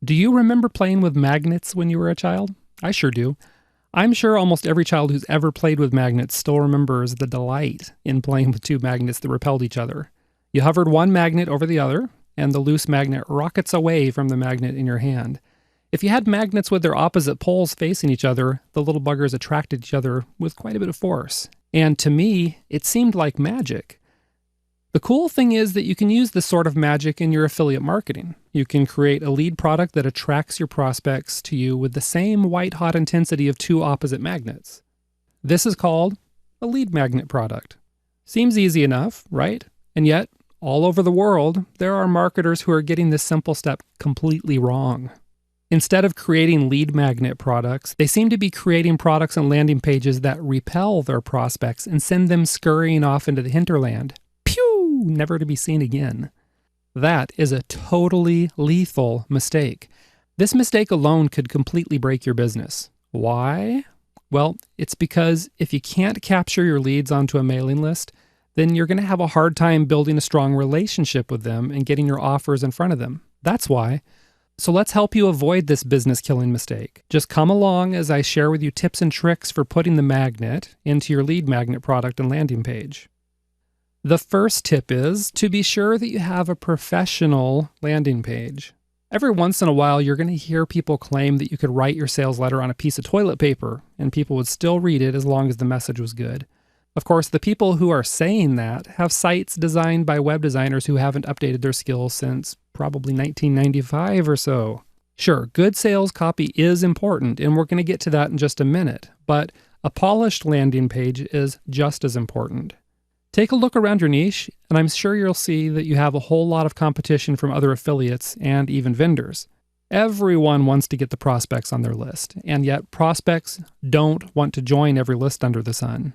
Do you remember playing with magnets when you were a child? I sure do. I'm sure almost every child who's ever played with magnets still remembers the delight in playing with two magnets that repelled each other. You hovered one magnet over the other, and the loose magnet rockets away from the magnet in your hand. If you had magnets with their opposite poles facing each other, the little buggers attracted each other with quite a bit of force. And to me, it seemed like magic. The cool thing is that you can use this sort of magic in your affiliate marketing. You can create a lead product that attracts your prospects to you with the same white-hot intensity of two opposite magnets. This is called a lead magnet product. Seems easy enough, right? And yet, all over the world, there are marketers who are getting this simple step completely wrong. Instead of creating lead magnet products, they seem to be creating products and landing pages that repel their prospects and send them scurrying off into the hinterland. Pew! Never to be seen again. That is a totally lethal mistake. This mistake alone could completely break your business. Why? Well, it's because if you can't capture your leads onto a mailing list, then you're going to have a hard time building a strong relationship with them and getting your offers in front of them. That's why. So let's help you avoid this business-killing mistake. Just come along as I share with you tips and tricks for putting the magnet into your lead magnet product and landing page. The first tip is to be sure that you have a professional landing page. Every once in a while, you're going to hear people claim that you could write your sales letter on a piece of toilet paper and people would still read it as long as the message was good. Of course, the people who are saying that have sites designed by web designers who haven't updated their skills since probably 1995 or so. Sure, good sales copy is important, and we're going to get to that in just a minute, but a polished landing page is just as important. Take a look around your niche, and I'm sure you'll see that you have a whole lot of competition from other affiliates and even vendors. Everyone wants to get the prospects on their list, and yet prospects don't want to join every list under the sun.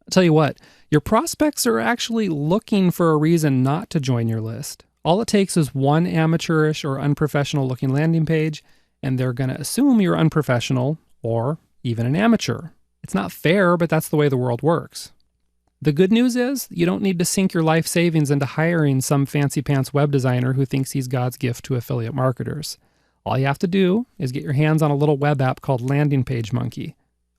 I'll tell you what, your prospects are actually looking for a reason not to join your list. All it takes is one amateurish or unprofessional looking landing page, and they're going to assume you're unprofessional or even an amateur. It's not fair, but that's the way the world works. The good news is you don't need to sink your life savings into hiring some fancy pants web designer who thinks he's God's gift to affiliate marketers. All you have to do is get your hands on a little web app called Landing Page Monkey.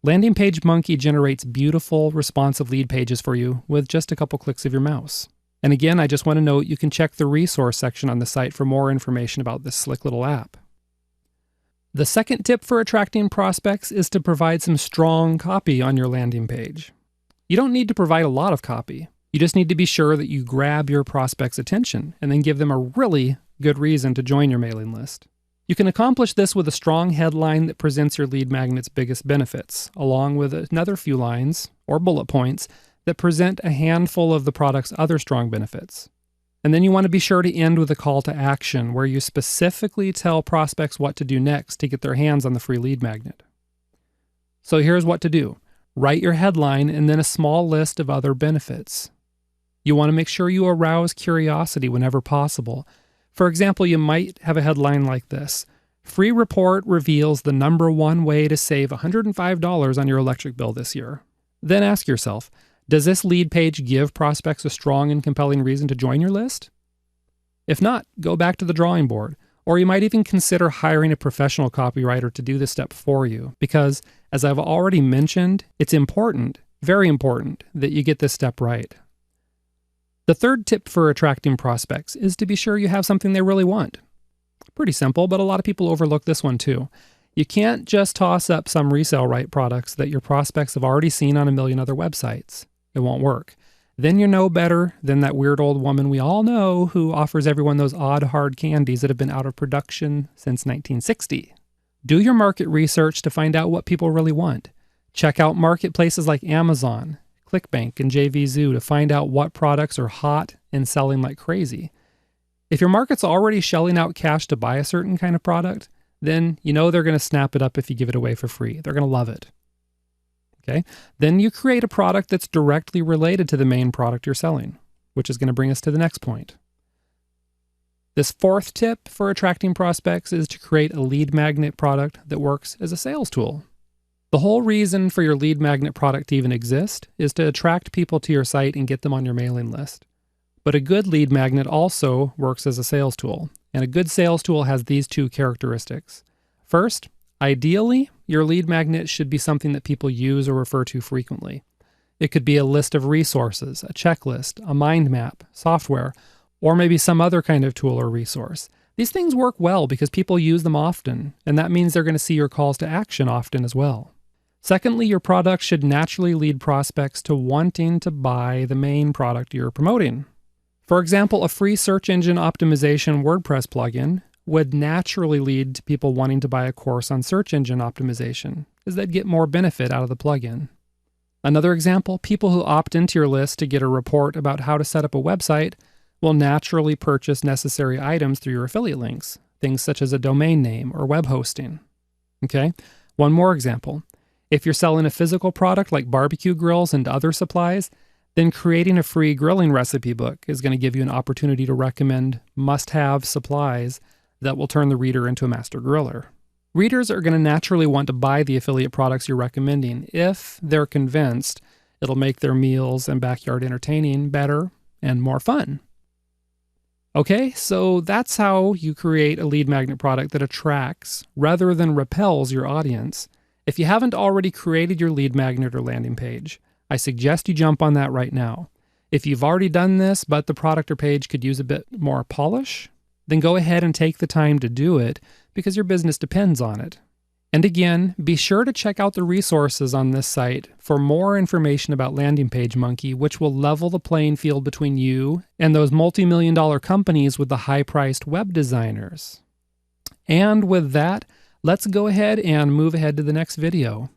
Landing Page Monkey generates beautiful, responsive lead pages for you with just a couple clicks of your mouse. And again, I just want to note you can check the resource section on the site for more information about this slick little app. The second tip for attracting prospects is to provide some strong copy on your landing page. You don't need to provide a lot of copy. You just need to be sure that you grab your prospects' attention and then give them a really good reason to join your mailing list. You can accomplish this with a strong headline that presents your lead magnet's biggest benefits, along with another few lines or bullet points that present a handful of the product's other strong benefits. And then you want to be sure to end with a call to action where you specifically tell prospects what to do next to get their hands on the free lead magnet. So here's what to do. Write your headline and then a small list of other benefits. You want to make sure you arouse curiosity whenever possible. For example, you might have a headline like this: Free report reveals the #1 way to save $105 on your electric bill this year. Then ask yourself, does this lead page give prospects a strong and compelling reason to join your list? If not, go back to the drawing board, or you might even consider hiring a professional copywriter to do this step for you, because, as I've already mentioned, it's important, very important, that you get this step right. The third tip for attracting prospects is to be sure you have something they really want. Pretty simple, but a lot of people overlook this one too. You can't just toss up some resale right products that your prospects have already seen on a million other websites. It won't work. Then you're no better than that weird old woman we all know who offers everyone those odd hard candies that have been out of production since 1960. Do your market research to find out what people really want. Check out marketplaces like Amazon, ClickBank, and JVZoo to find out what products are hot and selling like crazy. If your market's already shelling out cash to buy a certain kind of product, then you know they're going to snap it up if you give it away for free. They're going to love it. Okay? Then you create a product that's directly related to the main product you're selling, which is going to bring us to the next point. This fourth tip for attracting prospects is to create a lead magnet product that works as a sales tool. The whole reason for your lead magnet product to even exist is to attract people to your site and get them on your mailing list. But a good lead magnet also works as a sales tool. and a good sales tool has these two characteristics. First, ideally, your lead magnet should be something that people use or refer to frequently. It could be a list of resources, a checklist, a mind map, software, or maybe some other kind of tool or resource. These things work well because people use them often, and that means they're going to see your calls to action often as well. Secondly, your product should naturally lead prospects to wanting to buy the main product you're promoting. For example, a free search engine optimization WordPress plugin would naturally lead to people wanting to buy a course on search engine optimization, as they'd get more benefit out of the plugin. Another example, people who opt into your list to get a report about how to set up a website will naturally purchase necessary items through your affiliate links, things such as a domain name or web hosting. Okay, one more example. If you're selling a physical product like barbecue grills and other supplies, then creating a free grilling recipe book is going to give you an opportunity to recommend must-have supplies that will turn the reader into a master griller. Readers are going to naturally want to buy the affiliate products you're recommending if they're convinced it'll make their meals and backyard entertaining better and more fun. Okay, so that's how you create a lead magnet product that attracts rather than repels your audience. If you haven't already created your lead magnet or landing page, I suggest you jump on that right now. If you've already done this, but the product or page could use a bit more polish, then go ahead and take the time to do it because your business depends on it. And again, be sure to check out the resources on this site for more information about Landing Page Monkey, which will level the playing field between you and those multi-million-dollar companies with the high-priced web designers. And with that, let's go ahead and move ahead to the next video.